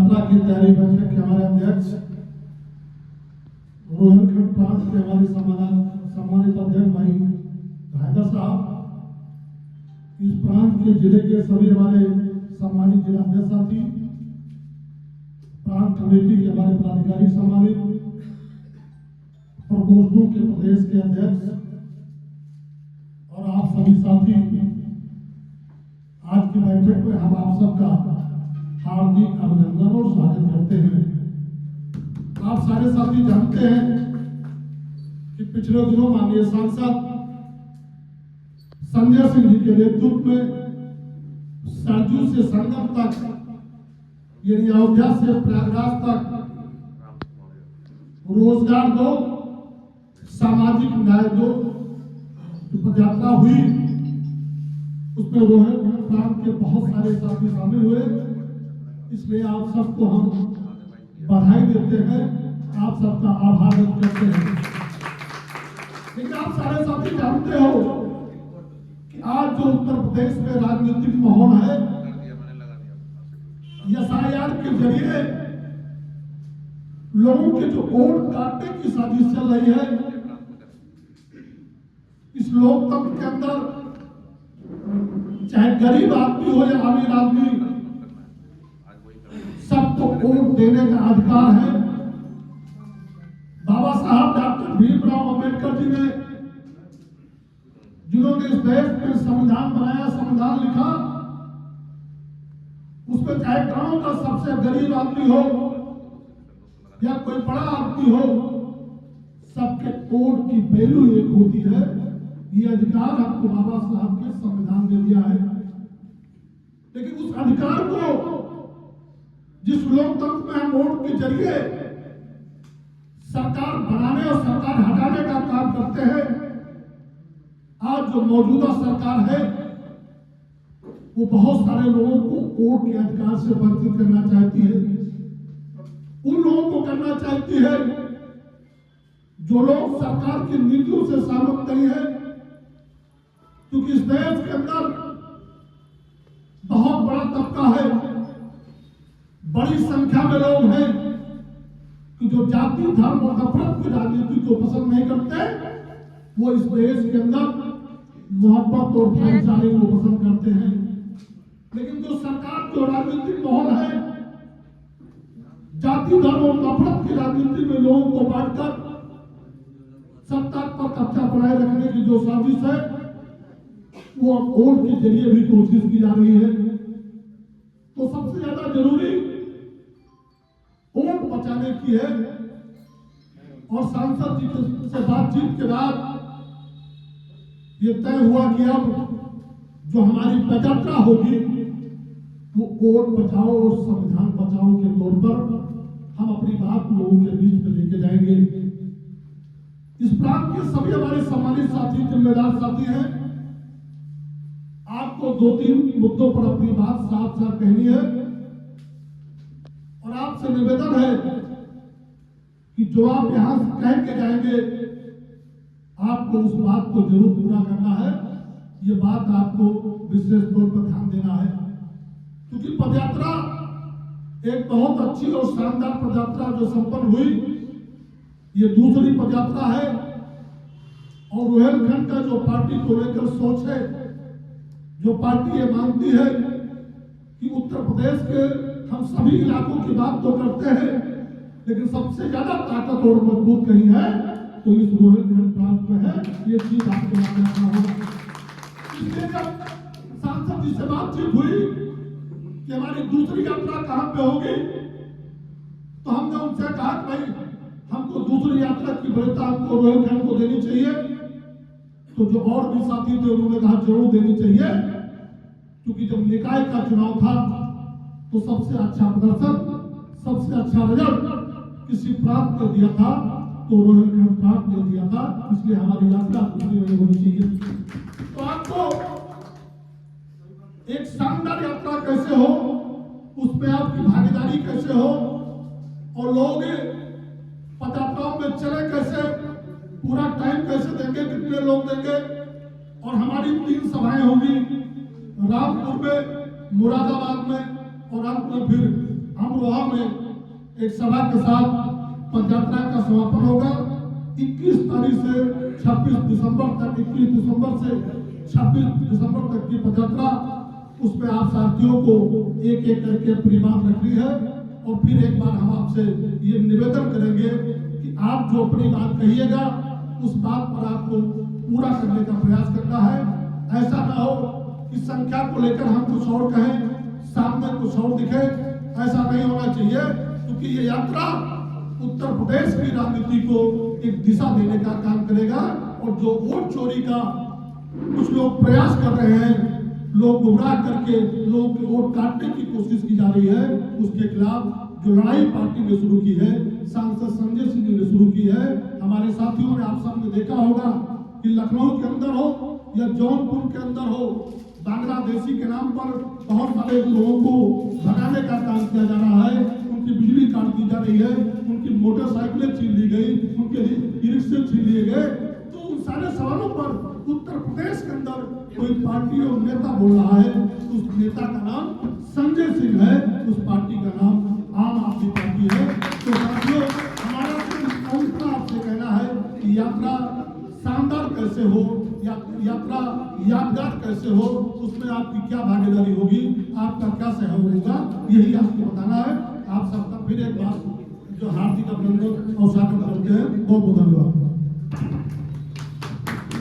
यात्रा की तैयारी बैठक के हमारे अध्यक्ष रोहिलखंड प्रांत के हमारे सम्मानित अध्यक्ष भाई हैदर साहब, इस प्रांत के जिले के सभी हमारे सम्मानित जिला अध्यक्ष साथी, प्रांत कमेटी के हमारे पदाधिकारी सम्मानित, प्रकोष्ठों के प्रदेश के अध्यक्ष और आप सभी साथी, आज की बैठक में हम आप सबका हार्दिक अभिनंदन और स्वागत करते हैं। आप सारे साथी जानते हैं कि पिछले दिनों माननीय सांसद संजय सिंह जी के नेतृत्व में सरजू से संगम तक, यानी अयोध्या से प्रयागराज तक रोजगार दो, सामाजिक न्याय दो पदयात्रा हुई। उसमें रोहिलखंड प्रांत के बहुत सारे साथी शामिल हुए, इसलिए आप सबको हम बधाई देते हैं, आप सबका आभार व्यक्त करते हैं। लेकिन आप सारे साथी जानते हो कि आज जो उत्तर प्रदेश में राजनीतिक माहौल है, एसआईआर के जरिए लोगों के जो वोट काटने की साजिश चल रही है, इस लोकतंत्र के अंदर चाहे गरीब आदमी हो या अमीर आदमी, सबको वोट देने का अधिकार है। बाबा साहब डॉक्टर भीमराव अंबेडकर जी ने, जिन्होंने इस देश में संविधान बनाया, संविधान लिखा, उसमें चाहे गांव का सबसे गरीब आदमी हो या कोई बड़ा आदमी हो, सबके वोट की वैल्यू एक होती है। ये अधिकार आपको बाबा साहब के संविधान ने दिया है। लेकिन उस अधिकार को जिस लोकतंत्र में हम वोट के जरिए सरकार बनाने और सरकार हटाने का काम करते हैं, आज जो मौजूदा सरकार है वो बहुत सारे लोगों को वोट के अधिकार से वंचित करना चाहती है। उन लोगों को करना चाहती है जो लोग सरकार की नीतियों से सहमत नहीं है, क्योंकि इस देश के अंदर बहुत बड़ा तबका है, बड़ी संख्या में लोग हैं कि जो जाति, धर्म और नफरत की राजनीति को पसंद नहीं करते, वो इस देश के अंदर मोहब्बत और भाईचारे को पसंद करते हैं। लेकिन जो सरकार, जो राजनीतिक माहौल है, जाति, धर्म और नफरत की राजनीति में लोगों को बांटकर सत्ता पर कब्जा बनाए रखने की जो साजिश है, वो अब वोट के जरिए भी कोशिश की जा रही है। तो सबसे ज्यादा जरूरी वोट बचाने की है। और सांसद जी से बातचीत के बाद ये तय हुआ कि अब जो हमारी पदयात्रा होगी वो वोट बचाओ और संविधान बचाओ के तौर पर हम अपनी बात लोगों के बीच में लेके जाएंगे। इस प्रांत के सभी हमारे सम्मानित साथी, जिम्मेदार साथी हैं। आपको 2-3 मुद्दों पर अपनी बात साफ साफ कहनी है और आपसे निवेदन है कि जो आप यहां कह के जाएंगे, आपको उस बात को जरूर पूरा करना है। ये बात आपको विशेष तौर पर ध्यान देना है, क्योंकि पदयात्रा एक बहुत अच्छी और शानदार पदयात्रा जो संपन्न हुई, ये दूसरी पदयात्रा है। और रोहिलखंड का जो पार्टी को लेकर सोच है, जो पार्टी ये मानती है कि उत्तर प्रदेश के हम सभी इलाकों की बात तो करते हैं, लेकिन सबसे ज्यादा ताकत और मजबूत कहीं है तो इस रोहिलखंड प्रांत में है। ये चीज आपको याद रखना होगा। इसलिए जब सांसद जी से बातचीत हुई कि हमारी दूसरी यात्रा कहां पे होगी, तो हमने उनसे कहा कि भाई हमको दूसरी यात्रा की वरीयता हमको रोहिलखंड को देनी चाहिए। तो जो और भी साथी थे उन्होंने कहा जरूर देनी चाहिए, क्योंकि जब निकाय का चुनाव था तो सबसे अच्छा प्रदर्शन, सबसे अच्छा रिजल्ट किसी प्रांत ने दिया था तो रोहिलखंड प्रांत ने दिया था। इसलिए हमारी यात्रा दूसरी वही होनी चाहिए। तो आपको एक शानदार यात्रा कैसे हो, उसमें आपकी भागीदारी कैसे हो और लोग पदयात्राओं में चले कैसे, पूरा टाइम कैसे देंगे, कितने लोग देंगे। और हमारी 3 सभाएं होंगी, रामपुर में, मुरादाबाद में और अंत में फिर अमरोहा में एक सभा के साथ पदयात्रा का समापन होगा। 21 तारीख से 26 दिसंबर तक, 21 दिसंबर से 26 दिसंबर तक की पदयात्रा, उसमें आप साथियों को एक एक करके अपनी बात रखनी है। और फिर एक बार हम आपसे ये निवेदन करेंगे कि आप जो अपनी बात कहिएगा उस बात पर आपको पूरा करने का प्रयास करना है। ऐसा ना हो कि संख्या को लेकर हम कुछ और कहें, सामने कुछ और दिखे, ऐसा नहीं होना चाहिए। क्योंकि ये यात्रा उत्तर प्रदेश की राजनीति को एक दिशा देने का काम करेगा। और जो वोट चोरी का कुछ लोग प्रयास कर रहे हैं, लोग गुमराह करके लोगों के वोट काटने की कोशिश की जा रही है, उसके खिलाफ जो लड़ाई पार्टी ने शुरू की है, सांसद संजय सिंह ने शुरू की है। हमारे साथियों ने, आप सबने देखा होगा कि लखनऊ के अंदर हो या जौनपुर के अंदर हो, बांग्लादेशी के नाम पर बहुत सारे लोगों को भगाने का काम किया जा रहा है। उनकी बिजली काट दी जा रही है, उनकी मोटरसाइकिलें छीन ली गई, उनके रिक्शे छीन लिए गए। तो उन सारे सवालों पर उत्तर प्रदेश के अंदर कोई पार्टी और नेता बोल रहा है, उस नेता का नाम संजय सिंह है, उस पार्टी का नाम आम आदमी पार्टी है। तो साथियों, हमारा आपसे कहना है कि यात्रा शानदार कैसे हो, यात्रा यादगार कैसे हो, उसमें आपकी क्या भागीदारी होगी, आपका क्या सहयोग होगा, यही आपको बताना है। आप सबका फिर एक बार जो हार्दिक अभिनंदन और स्वागत करते हैं। बहुत बहुत धन्यवाद।